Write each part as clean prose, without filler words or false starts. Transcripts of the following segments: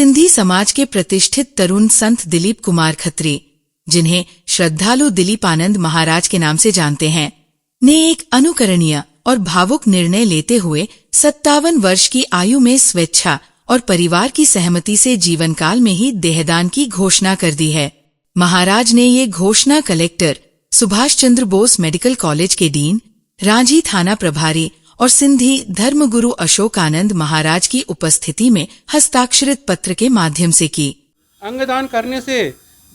सिंधी समाज के प्रतिष्ठित तरुण संत दिलीप कुमार खत्री, जिन्हें श्रद्धालु दिलीपानंद महाराज के नाम से जानते हैं, ने एक अनुकरणीय और भावुक निर्णय लेते हुए 57 वर्ष की आयु में स्वेच्छा और परिवार की सहमति से जीवन काल में ही देहदान की घोषणा कर दी है। महाराज ने ये घोषणा collector, Subhash Chandra Bose medical college के डीन, रांझी थाना प्रभारी और सिंधी धर्मगुरु अशोकानंद महाराज की उपस्थिति में हस्ताक्षरित पत्र के माध्यम से की। अंगदान करने से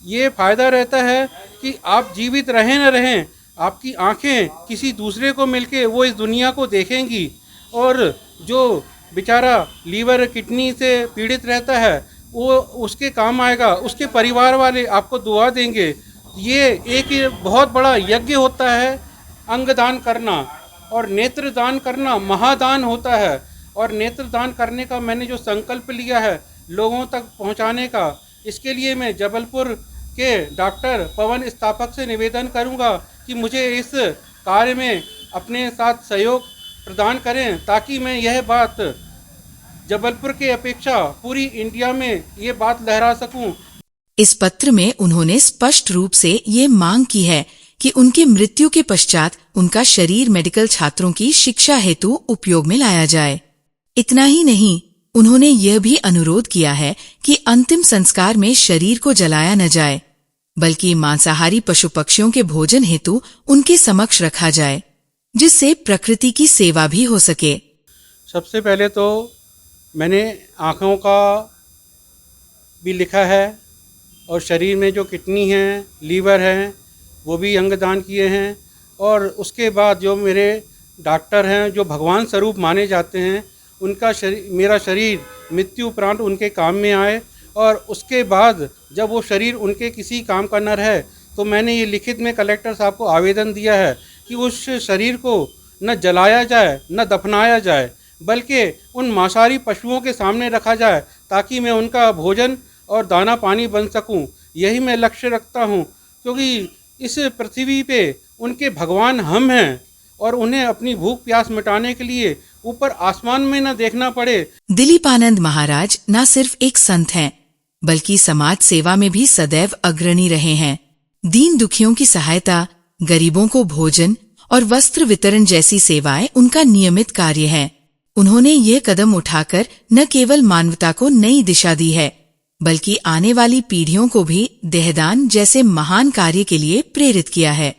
ये फायदा रहता है कि आप जीवित रहें न रहें, आपकी आंखें किसी दूसरे को मिलके वो इस दुनिया को देखेंगी, और जो बेचारा लीवर किडनी से पीड़ित रहता है वो उसके काम आएगा, उसके परिवार वाले आपको दुआ देंगे। ये एक बहुत बड़ा यज्ञ होता है अंगदान करना, और नेत्रदान करना महादान होता है। और नेत्रदान करने का मैंने जो संकल्प लिया है लोगों तक पहुंचाने का, इसके लिए मैं जबलपुर के डॉक्टर पवन स्थापक से निवेदन करूंगा कि मुझे इस कार्य में अपने साथ सहयोग प्रदान करें, ताकि मैं यह बात जबलपुर के अपेक्षा पूरी इंडिया में ये बात लहरा सकूं। इस पत्र में उन्होंने स्पष्ट रूप से ये मांग की है कि उनकी मृत्यु के पश्चात उनका शरीर मेडिकल छात्रों की शिक्षा हेतु उपयोग में लाया जाए। इतना ही नहीं, उन्होंने यह भी अनुरोध किया है कि अंतिम संस्कार में शरीर को जलाया न जाए, बल्कि मांसाहारी पशु पक्षियों के भोजन हेतु उनके समक्ष रखा जाए, जिससे प्रकृति की सेवा भी हो सके। सबसे पहले तो मैंने आँखों का भी लिखा है, और शरीर में जो किडनी है, लीवर है, वो भी अंगदान किए हैं। और उसके बाद जो मेरे डॉक्टर हैं, जो भगवान स्वरूप माने जाते हैं, उनका मेरा शरीर मृत्यु उपरांत उनके काम में आए। और उसके बाद जब वो शरीर उनके किसी काम का न रहे, तो मैंने ये लिखित में कलेक्टर साहब को आवेदन दिया है कि उस शरीर को न जलाया जाए न दफनाया जाए, बल्कि उन मांसाहारी पशुओं के सामने रखा जाए, ताकि मैं उनका भोजन और दाना पानी बन सकूं। यही मैं लक्ष्य रखता हूं, क्योंकि इस पृथ्वी पे उनके भगवान हम हैं, और उन्हें अपनी भूख प्यास मिटाने के लिए ऊपर आसमान में न देखना पड़े। दिलीपानंद महाराज न सिर्फ एक संत हैं, बल्कि समाज सेवा में भी सदैव अग्रणी रहे हैं। दीन दुखियों की सहायता, गरीबों को भोजन और वस्त्र वितरण जैसी सेवाएं उनका नियमित कार्य है। उन्होंने ये कदम उठाकर न केवल मानवता को नई दिशा दी है, बल्कि आने वाली पीढ़ियों को भी देहदान जैसे महान कार्य के लिए प्रेरित किया है।